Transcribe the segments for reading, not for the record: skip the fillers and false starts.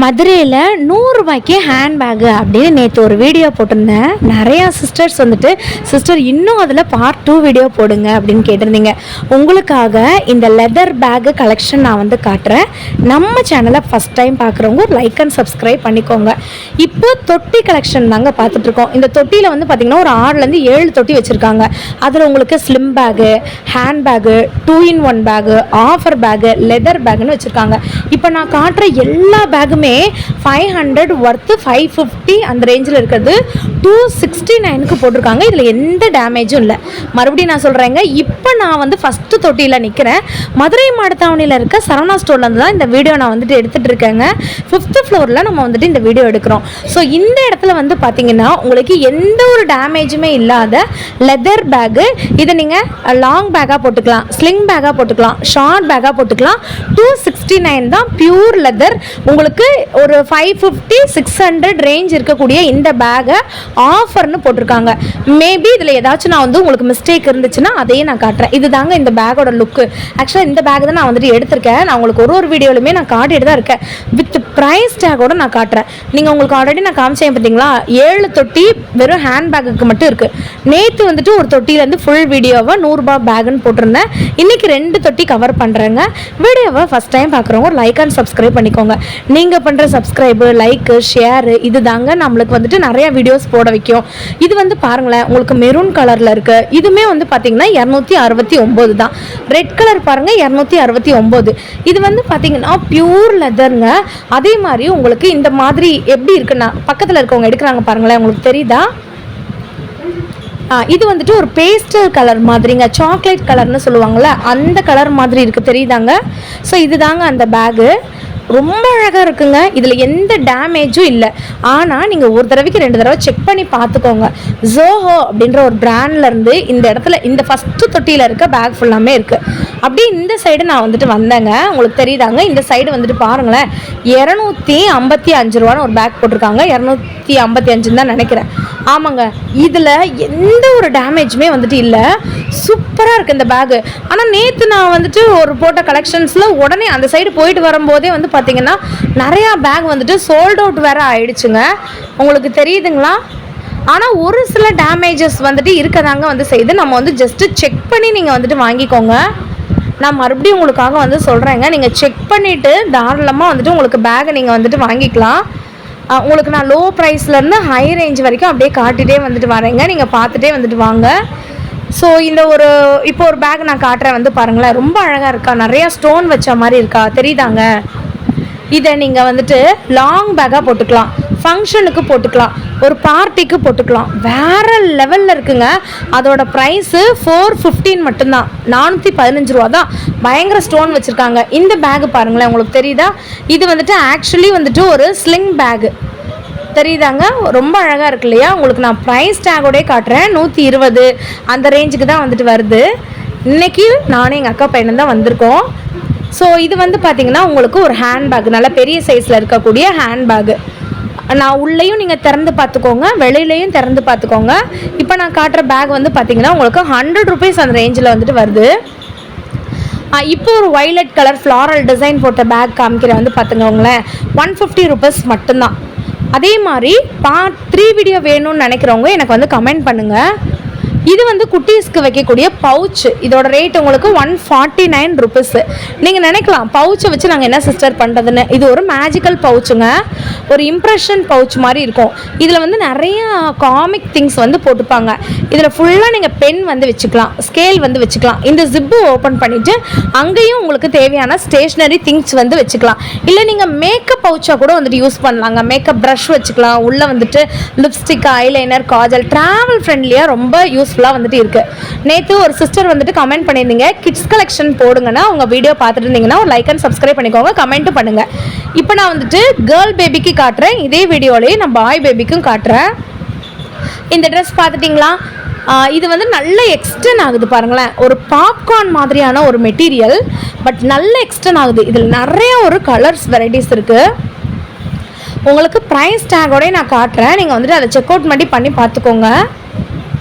மதுரையில் 100 ரூபாய்க்கு ஹேண்ட்பேக்கு அப்படின்னு நேற்று ஒரு வீடியோ போட்டிருந்தேன். நிறையா சிஸ்டர்ஸ் வந்துட்டு சிஸ்டர் இன்னும் அதில் பார்ட் 2 வீடியோ போடுங்க அப்படின்னு கேட்டிருந்தீங்க. உங்களுக்காக இந்த லெதர் பேக்கு கலெக்ஷன் நான் வந்து காட்டுறேன். நம்ம சேனலை ஃபஸ்ட் டைம் பார்க்குறவங்க லைக் அண்ட் சப்ஸ்கிரைப் பண்ணிக்கோங்க. இப்போ தொட்டி கலெக்ஷன் தாங்க பார்த்துட்ருக்கோம். இந்த தொட்டியில் வந்து பார்த்திங்கன்னா ஒரு 6லேருந்து 7 தொட்டி வச்சுருக்காங்க. அதில் உங்களுக்கு slim bag, hand bag, 2-in-1 bag, offer bag, leather பேக்குன்னு வச்சுருக்காங்க. இப்போ நான் காட்டுற எல்லா பேக்குமே 500 ஒர்த்து 550 அந்த ரேஞ்சில் இருக்கிறது 269க்கு போட்டிருக்காங்க. இதில் எந்த டேமேஜும் இல்லை. மறுபடியும் நான் சொல்கிறேங்க, இப்போ நான் வந்து ஃபஸ்ட்டு தொட்டியில் நிற்கிறேன். மதுரை மாடத்தாவணியில் இருக்க சரவணா ஸ்டோர்லேருந்து தான் இந்த வீடியோ நான் வந்துட்டு எடுத்துகிட்டு இருக்கேங்க. 5th ஃப்ளோரில் நம்ம வந்துட்டு இந்த வீடியோ எடுக்கிறோம். ஸோ இந்த இடத்துல வந்து பார்த்தீங்கன்னா உங்களுக்கு எந்த ஒரு டேமேஜுமே இல்லாத லெதர் பேக்கு. இதை நீங்கள் லாங் பேக்காக போட்டுக்கலாம், ஸ்லிங் பேக்காக போட்டுக்கலாம், ஷார்ட் பேக்காக போட்டுக்கலாம். 269 தான் பியூர் லெதர். உங்களுக்கு ஒரு 550-600 ரேஞ்ச் இருக்கக்கூடிய இந்த பேக்கை ஆஃபர்னு போட்டிருக்காங்க. மேபி இதில் ஏதாச்சும் நான் வந்து உங்களுக்கு மிஸ்டேக் இருந்துச்சுன்னா அதையே நான் காட்டுறேன். இது தாங்க இந்த பேக்கோட லுக்கு. ஆக்சுவலாக இந்த பேக் தான் நான் வந்துட்டு எடுத்திருக்கேன். நான் உங்களுக்கு ஒரு வீடியோலுமே நான் காட்டிட்டு தான் இருக்கேன். வித் ப்ரைஸ் டேக்கோட நான் காட்டுறேன். நீங்கள் உங்களுக்கு ஆல்ரெடி நான் காமிச்சேன் பார்த்தீங்களா, 7 தொட்டி வெறும் ஹேண்ட் பேக்குக்கு மட்டும் இருக்குது. நேற்று வந்துட்டு ஒரு தொட்டிலேருந்து ஃபுல் வீடியோவை 100 ரூபாய் பேக்குன்னு போட்டிருந்தேன். இன்றைக்கி 2 தொட்டி கவர் பண்ணுறேங்க. வீடியோவை ஃபஸ்ட் டைம் பார்க்குறவங்க லைக் அண்ட் சப்ஸ்கிரைப் பண்ணிக்கோங்க. நீங்கள் பண்ணுற சப்ஸ்கிரைபு, லைக்கு, ஷேரு இது தாங்க நம்மளுக்கு வந்துட்டு நிறையா வீடியோஸ் போட வைக்கும். இது வந்து பாருங்களேன், உங்களுக்கு மெரூன் கலரில் இருக்குது. இதுவுமே வந்து பார்த்தீங்கன்னா 269 தான். ரெட் கலர் பாருங்கள் 269. இது வந்து பார்த்தீங்கன்னா பியூர் லெதருங்க. அதே மாதிரி உங்களுக்கு இந்த மாதிரி எப்படி இருக்குன்னா பக்கத்தில் இருக்கவங்க எடுக்கிறாங்க பாருங்களேன், உங்களுக்கு தெரியுதா? இது வந்துட்டு ஒரு பேஸ்டல் கலர் மாதிரிங்க, சாக்லேட் கலர்னு சொல்லுவாங்கள்ல, அந்த கலர் மாதிரி இருக்குது, தெரியுதாங்க? ஸோ இது தாங்க அந்த பேகு. ரொம்ப அழகாக இருக்குங்க. இதில் எந்த டேமேஜும் இல்லை. ஆனால் நீங்கள் ஒரு தடவைக்கு 2 தடவை செக் பண்ணி பார்த்துக்கோங்க. ஜோஹோ அப்படின்ற ஒரு பிராண்ட்லேருந்து இந்த இடத்துல இந்த ஃபஸ்ட்டு தொட்டியில் இருக்க பேக் ஃபுல்லாமே இருக்குது. அப்படியே இந்த சைடு நான் வந்துட்டு வந்தேங்க, உங்களுக்கு தெரியுதாங்க? இந்த சைடு வந்துட்டு பாருங்களேன், 255 ரூபான்னு ஒரு பேக் போட்டிருக்காங்க. 255 தான் நினைக்கிறேன். ஆமாங்க, இதில் எந்த ஒரு டேமேஜுமே வந்துட்டு இல்லை. சூப்பராக இருக்குது இந்த பேகு. ஆனால் நேற்று நான் வந்துட்டு ஒரு போட்ட கலெக்ஷன்ஸில் உடனே அந்த சைடு போயிட்டு வரும்போதே வந்து பார்த்தீங்கன்னா நிறையா பேக் வந்துட்டு சோல்ட் அவுட் வேறு ஆயிடுச்சுங்க. உங்களுக்கு தெரியுதுங்களா? ஆனால் ஒரு சில டேமேஜஸ் வந்துட்டு இருக்கதாங்க வந்து செய்யுது. நம்ம வந்து ஜஸ்ட்டு செக் பண்ணி நீங்கள் வந்துட்டு வாங்கிக்கோங்க. நான் மறுபடியும் உங்களுக்காக வந்து சொல்கிறேங்க, நீங்கள் செக் பண்ணிவிட்டு தாராளமாக வந்துட்டு உங்களுக்கு பேகை நீங்கள் வந்துட்டு வாங்கிக்கலாம். உங்களுக்கு நான் லோ ப்ரைஸ்லேருந்து ஹை ரேஞ்ச் வரைக்கும் அப்படியே காட்டிகிட்டே வந்துட்டு வரேங்க. நீங்கள் பார்த்துட்டே வந்துட்டு வாங்க. ஸோ இந்த இப்போ ஒரு பேக் நான் காட்டுறேன், வந்து பாருங்களேன், ரொம்ப அழகாக இருக்கா, நிறையா ஸ்டோன் வச்ச மாதிரி இருக்கா, தெரியுதாங்க? இதை நீங்கள் வந்துட்டு லாங் பேக்காக போட்டுக்கலாம், ஃபங்க்ஷனுக்கு போட்டுக்கலாம், ஒரு பார்ட்டிக்கு போட்டுக்கலாம். வேறு லெவலில் இருக்குங்க. அதோட ப்ரைஸு 415 மட்டும்தான், 415 ரூபா தான். பயங்கர ஸ்டோன் வச்சுருக்காங்க. இந்த பேகு பாருங்களேன், உங்களுக்கு தெரியுதா? இது வந்துட்டு ஆக்சுவலி வந்துட்டு ஒரு ஸ்லிங் பேகு, தெரியுதாங்க? ரொம்ப அழகாக இருக்கு இல்லையா? உங்களுக்கு நான் ப்ரைஸ் டேகோடே காட்டுறேன். 120 அந்த ரேஞ்சுக்கு தான் வந்துட்டு வருது. இன்றைக்கி நானும் எங்கள் அக்கா பையனும் தான் வந்திருக்கோம். ஸோ இது வந்து பார்த்திங்கன்னா உங்களுக்கு ஒரு ஹேண்ட் பேக், நல்ல பெரிய சைஸில் இருக்கக்கூடிய ஹேண்ட் பேகு. நான் உள்ளேயும் நீங்கள் திறந்து பார்த்துக்கோங்க, வெளியிலையும் திறந்து பார்த்துக்கோங்க. இப்போ நான் காட்டுற பேக் வந்து பார்த்திங்கன்னா உங்களுக்கு 100 rupees அந்த ரேஞ்சில் வந்துட்டு வருது. இப்போ ஒரு வைலட் கலர் ஃப்ளாரல் டிசைன் போட்ட பேக் காமிக்கிறேன், வந்து பார்த்துக்கோங்களேன், 150 rupees மட்டும்தான். அதே மாதிரி பார்ட் 3 வீடியோ வேணும்னு நினைக்கிறவங்க எனக்கு வந்து கமெண்ட் பண்ணுங்கள். இது வந்து குட்டீஸ்க்கு வைக்கக்கூடிய பவுச்சு. இதோட ரேட் உங்களுக்கு 149 rupees. நீங்கள் நினைக்கலாம் பவுச்சை வச்சு நாங்கள் என்ன சிஸ்டர் பண்ணுறதுன்னு. இது ஒரு மேஜிக்கல் பவுச்சுங்க, ஒரு இம்ப்ரெஷன் பவுச் மாதிரி இருக்கும். இதில் வந்து நிறைய காமிக் திங்ஸ் வந்து போட்டுப்பாங்க. இதில் ஃபுல்லாக நீங்கள் பென் வந்து வச்சுக்கலாம், ஸ்கேல் வந்து வச்சுக்கலாம். இந்த ஜிப்பு ஓப்பன் பண்ணிவிட்டு அங்கேயும் உங்களுக்கு தேவையான ஸ்டேஷ்னரி திங்ஸ் வந்து வச்சுக்கலாம். இல்லை நீங்கள் மேக்கப் பவுச்சாக கூட வந்துட்டு யூஸ் பண்ணலாங்க. மேக்கப் ப்ரஷ் வச்சுக்கலாம், உள்ளே வந்துட்டு லிப்ஸ்டிக், ஐலைனர், காஜல், ட்ராவல் ஃப்ரெண்ட்லியாக ரொம்ப யூஸ்ஃபுல்லாக வந்துட்டு இருக்குது. நேற்று ஒரு சிஸ்டர் வந்துட்டு கமெண்ட் பண்ணியிருந்தீங்க, கிட்ஸ் கலெக்ஷன் போடுங்கன்னா உங்கள் வீடியோ பார்த்துட்டு இருந்தீங்கன்னா ஒரு லைக் அண்ட் சப்ஸ்கிரைப் பண்ணிக்கோங்க, கமெண்ட்டும் பண்ணுங்கள். இப்போ நான் வந்துட்டு கேர்ள் பேபிக்கு காட்டுறேன், இதே வீடியோலேயே நான் பாய் பேபிக்கும் காட்டுறேன். இந்த ட்ரெஸ் பார்த்துட்டிங்களா? இது வந்து நல்ல எக்ஸ்டெண்ட் ஆகுது பாருங்களேன். ஒரு பாப்கார்ன் மாதிரியான ஒரு மெட்டீரியல், பட் நல்ல எக்ஸ்டெண்ட் ஆகுது. இதில் நிறைய ஒரு கலர்ஸ் வெரைட்டிஸ் இருக்குது. உங்களுக்கு ப்ரைஸ் டேகோடய நான் காட்டுறேன், நீங்கள் வந்துட்டு அதை செக் அவுட் பண்ணி பார்த்துக்கோங்க.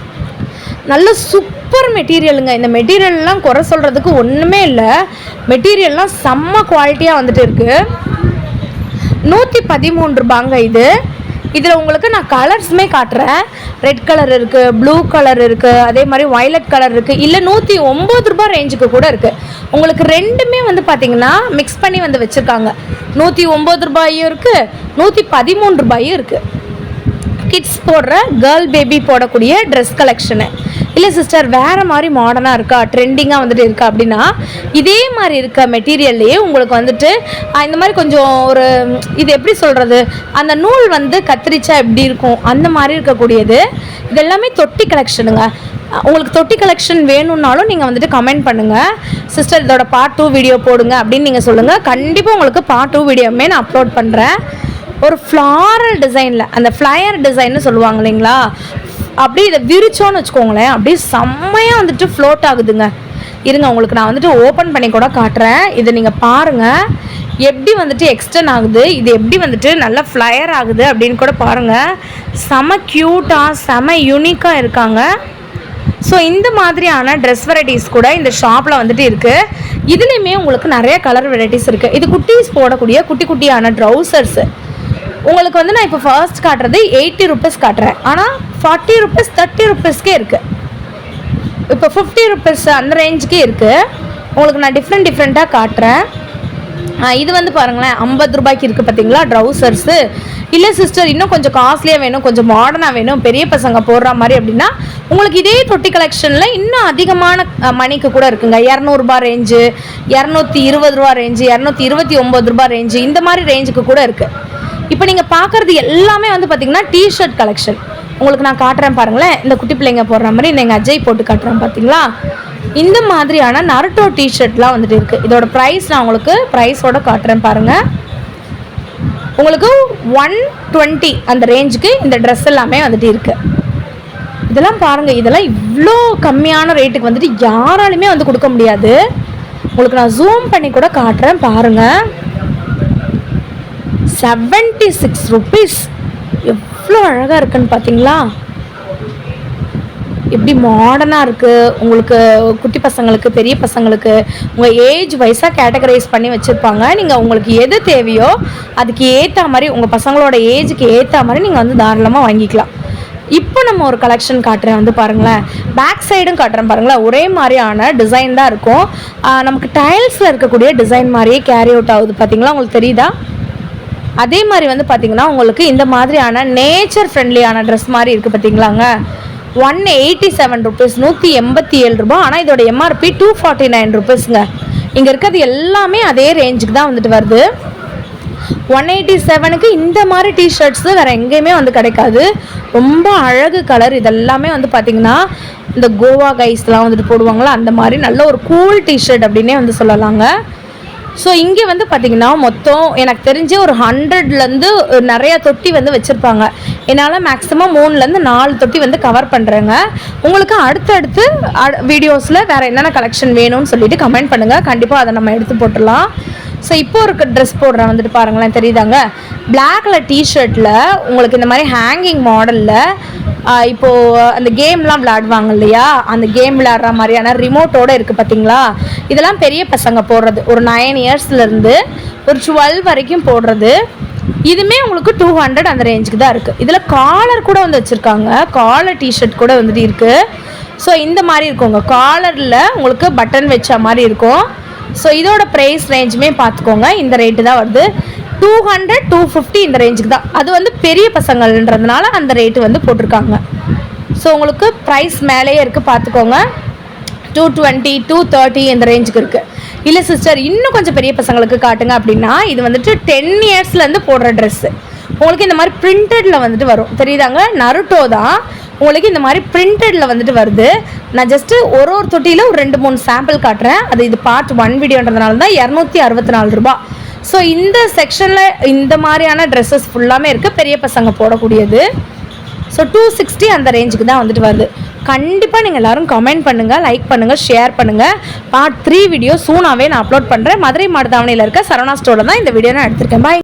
நல்ல சூப்பர் மெட்டீரியலுங்க. இந்த மெட்டீரியல்லாம் குறை சொல்கிறதுக்கு ஒன்றுமே இல்லை. மெட்டீரியல்லாம் செம்ம குவாலிட்டியாக வந்துட்டு இருக்குது. 113 ரூபாங்க இது. இதில் உங்களுக்கு நான் கலர்ஸுமே காட்டுறேன். ரெட் கலர் இருக்குது, ப்ளூ கலர் இருக்குது, அதே மாதிரி வயலட் கலர் இருக்குது, இல்லை 109 ரூபாய் ரேஞ்சுக்கு கூட இருக்குது. உங்களுக்கு ரெண்டுமே வந்து பார்த்திங்கன்னா மிக்ஸ் பண்ணி வந்து வச்சுருக்காங்க. 109 ரூபாயும் இருக்குது, 113 ரூபாயும் இருக்குது. கிட்ஸ் போடுற கேர்ள் பேபி போடக்கூடிய ட்ரெஸ் கலெக்ஷனு. இல்லை சிஸ்டர் வேறு மாதிரி மாடர்னாக இருக்கா, ட்ரெண்டிங்காக வந்துட்டு இருக்கா அப்படின்னா, இதே மாதிரி இருக்க மெட்டீரியல்லையே உங்களுக்கு வந்துட்டு இந்த மாதிரி கொஞ்சம் ஒரு இது எப்படி சொல்கிறது, அந்த நூல் வந்து கத்திரிச்சா எப்படி இருக்கும் அந்த மாதிரி இருக்கக்கூடியது. இது எல்லாமே தொட்டி கலெக்ஷனுங்க. உங்களுக்கு தொட்டி கலெக்ஷன் வேணும்னாலும் நீங்கள் வந்துட்டு கமெண்ட் பண்ணுங்கள். சிஸ்டர் இதோட பார்ட் 2 வீடியோ போடுங்க அப்படின்னு நீங்கள் சொல்லுங்கள். கண்டிப்பாக உங்களுக்கு பார்ட் 2 வீடியோமே நான் அப்லோட் பண்ணுறேன். ஒரு ஃப்ளாரல் டிசைனில், அந்த ஃப்ளையர் டிசைன்னு சொல்லுவாங்க இல்லைங்களா, அப்படியே இதை விரிச்சோன்னு வச்சுக்கோங்களேன், அப்படியே செம்மையாக வந்துட்டு ஃப்ளோட் ஆகுதுங்க. இருங்க உங்களுக்கு நான் வந்துட்டு ஓப்பன் பண்ணி கூட காட்டுறேன். இதை நீங்கள் பாருங்கள் எப்படி வந்துட்டு எக்ஸ்டெண்ட் ஆகுது, இது எப்படி வந்துட்டு நல்லா ஃப்ளையர் ஆகுது அப்படின்னு கூட பாருங்கள். செம க்யூட்டாக செம யூனிக்காக இருக்காங்க. ஸோ இந்த மாதிரியான ட்ரெஸ் வெரைட்டிஸ் கூட இந்த ஷாப்பில் வந்துட்டு இருக்குது. இதுலேயுமே உங்களுக்கு நிறைய கலர் வெரைட்டிஸ் இருக்குது. இது குட்டீஸ் போடக்கூடிய குட்டி குட்டியான ட்ரௌசர்ஸு. உங்களுக்கு வந்து நான் இப்போ ஃபர்ஸ்ட் காட்டுறது 80 ருபீஸ் காட்டுறேன். ஆனால் 40 ருபீஸ் 30 ருபீஸ்க்கே இருக்குது. இப்போ 50 ருபீஸ் அந்த ரேஞ்சுக்கே இருக்குது. உங்களுக்கு நான் டிஃப்ரெண்ட்டாக காட்டுறேன். இது வந்து பாருங்களேன் 50 ரூபாய்க்கு இருக்குது பார்த்தீங்களா ட்ரௌசர்ஸு. இல்லை சிஸ்டர் இன்னும் கொஞ்சம் காஸ்ட்லியாக வேணும், கொஞ்சம் மாடர்னாக வேணும், பெரிய பசங்க போடுற மாதிரி அப்படின்னா உங்களுக்கு இதே தொட்டி கலெக்ஷனில் இன்னும் அதிகமான மணிக்கு கூட இருக்குங்க. 200 ரூபா ரேஞ்சு, 220 ரூபா ரேஞ்சு, 229 ரூபா ரேஞ்சு, இந்த மாதிரி ரேஞ்சுக்கு கூட இருக்குது. இப்போ நீங்கள் பார்க்குறது எல்லாமே வந்து பார்த்திங்கன்னா டிஷர்ட் கலெக்ஷன். உங்களுக்கு நான் காட்டுறேன் பாருங்களேன். இந்த குட்டி பிள்ளைங்க போடுற மாதிரி எங்கள் அஜய் போட்டு காட்டுறேன் பார்த்தீங்களா. இந்த மாதிரியான நருட்டோ டிஷர்ட்லாம் வந்துட்டு இருக்குது. இதோட ப்ரைஸ் நான் உங்களுக்கு ப்ரைஸோட காட்டுறேன் பாருங்கள். உங்களுக்கு 120 அந்த ரேஞ்சுக்கு இந்த ட்ரெஸ் எல்லாமே வந்துட்டு இருக்குது. இதெல்லாம் பாருங்கள், இதெல்லாம் இவ்வளோ கம்மியான ரேட்டுக்கு வந்துட்டு யாராலுமே வந்து கொடுக்க முடியாது. உங்களுக்கு நான் ஜூம் பண்ணி கூட காட்டுறேன் பாருங்கள். 76 ருபீஸ். எவ்வளோ அழகாக இருக்குன்னு பார்த்தீங்களா, எப்படி மாடர்னாக இருக்குது. உங்களுக்கு குட்டி பசங்களுக்கு பெரிய பசங்களுக்கு உங்கள் ஏஜ் வைஸாக கேட்டகரைஸ் பண்ணி வச்சுருப்பாங்க. நீங்கள் உங்களுக்கு எது தேவையோ அதுக்கு ஏற்ற மாதிரி உங்கள் பசங்களோட ஏஜுக்கு ஏற்ற மாதிரி நீங்கள் வந்து தாராளமாக வாங்கிக்கலாம். இப்போ நம்ம ஒரு கலெக்ஷன் காட்டுறேன் வந்து பாருங்களேன். பேக் சைடும் காட்டுறேன் பாருங்களேன். ஒரே மாதிரியான டிசைன் தான் இருக்கும். நமக்கு டைல்ஸில் இருக்கக்கூடிய டிசைன் மாதிரியே கேரி அவுட் ஆகுது பார்த்தீங்களா, உங்களுக்கு தெரியுதா? அதே மாதிரி வந்து பார்த்திங்கன்னா உங்களுக்கு இந்த மாதிரியான நேச்சர் ஃப்ரெண்ட்லியான ட்ரெஸ் மாதிரி இருக்குது பார்த்தீங்களாங்க. 187 ருபீஸ், 187 ரூபா. ஆனால் இதோட எம்ஆர்பி 249 ருபீஸுங்க. இங்கே இருக்கிறது எல்லாமே அதே ரேஞ்சுக்கு தான் வந்துட்டு வருது. 187க்கு இந்த மாதிரி டிஷர்ட்ஸு வேறு எங்கேயுமே வந்து கிடைக்காது. ரொம்ப அழகு கலர். இதெல்லாமே வந்து பார்த்திங்கன்னா இந்த கோவா கைஸ்லாம் வந்துட்டு போடுவாங்களா அந்த மாதிரி நல்ல ஒரு கூல் டிஷர்ட் அப்படின்னே வந்து சொல்லலாங்க. ஸோ இங்கே வந்து பார்த்திங்கன்னா மொத்தம் எனக்கு தெரிஞ்சு ஒரு 100லேருந்து நிறைய தொட்டி வந்து வச்சுருப்பாங்க. என்னால் மேக்ஸிமம் 3லேருந்து 4 தொட்டி வந்து கவர் பண்ணுறேங்க. உங்களுக்கு அடுத்தடுத்து வீடியோஸில் வேறு என்னென்ன கலெக்ஷன் வேணும்னு சொல்லிட்டு கமெண்ட் பண்ணுங்கள். கண்டிப்பாக அதை நம்ம எடுத்து போட்டுடலாம். ஸோ இப்போ இருக்க ட்ரெஸ் போடுறேன் வந்துட்டு பாருங்களேன், தெரியுதாங்க. பிளாக் கலர் டிஷர்ட்டில் உங்களுக்கு இந்த மாதிரி ஹேங்கிங் மாடலில் இப்போது அந்த கேம்லாம் விளையாடுவாங்க இல்லையா, அந்த கேம் விளையாடுற மாதிரியான ரிமோட்டோடு இருக்குது பார்த்தீங்களா. இதெல்லாம் பெரிய பசங்க போடுறது, ஒரு 9 இயர்ஸ்லேருந்து ஒரு 12 வரைக்கும் போடுறது. இதுவுமே உங்களுக்கு 200 அந்த ரேஞ்சுக்கு தான் இருக்குது. இதில் காலர் கூட வந்து வச்சுருக்காங்க, காலர் டிஷர்ட் கூட வந்துட்டு இருக்குது. ஸோ இந்த மாதிரி இருக்குங்க, காலரில் உங்களுக்கு பட்டன் வச்ச மாதிரி இருக்கும். ஸோ இதோட ப்ரைஸ் ரேஞ்சுமே பார்த்துக்கோங்க, இந்த ரேட்டு தான் வருது. 200 250 இந்த ரேஞ்சுக்கு தான். அது வந்து பெரிய பசங்கள்ன்றதுனால அந்த ரேட்டு வந்து போட்டிருக்காங்க. ஸோ உங்களுக்கு ப்ரைஸ் மேலேயே இருக்குது பார்த்துக்கோங்க. 220 230 இந்த ரேஞ்சுக்கு இருக்குது. இல்லை சிஸ்டர் இன்னும் கொஞ்சம் பெரிய பசங்களுக்கு காட்டுங்க அப்படின்னா இது வந்துட்டு 10 இயர்ஸ்லேருந்து போடுற ட்ரெஸ்ஸு. உங்களுக்கு இந்த மாதிரி பிரிண்டடில் வந்துட்டு வரும், தெரியுதாங்க. நருட்டோ தான் உங்களுக்கு இந்த மாதிரி பிரிண்டடில் வந்துட்டு வருது. நான் ஜஸ்ட்டு ஒரு தொட்டியில் ஒரு 2-3 சாம்பிள் காட்டுறேன். அது இது பார்ட் 1 வீடியோன்றதுனால தான் 264 ரூபா. ஸோ இந்த செக்ஷனில் இந்த மாதிரியான ட்ரெஸ்ஸஸ் ஃபுல்லாமே இருக்குது, பெரிய பசங்க போடக்கூடியது. ஸோ 260 அந்த ரேஞ்சுக்கு தான் வந்துட்டு வருது. கண்டிப்பாக நீங்கள் எல்லோரும் கமெண்ட் பண்ணுங்கள், லைக் பண்ணுங்கள், ஷேர் பண்ணுங்கள். பார்ட் 3 வீடியோ சூனாகவே நான் அப்லோட் பண்ணுறேன். மதுரை மாடுதாவணியில் இருக்க சரவணா ஸ்டோரில் தான் இந்த வீடியோ நான் எடுத்திருக்கேன். பாய்.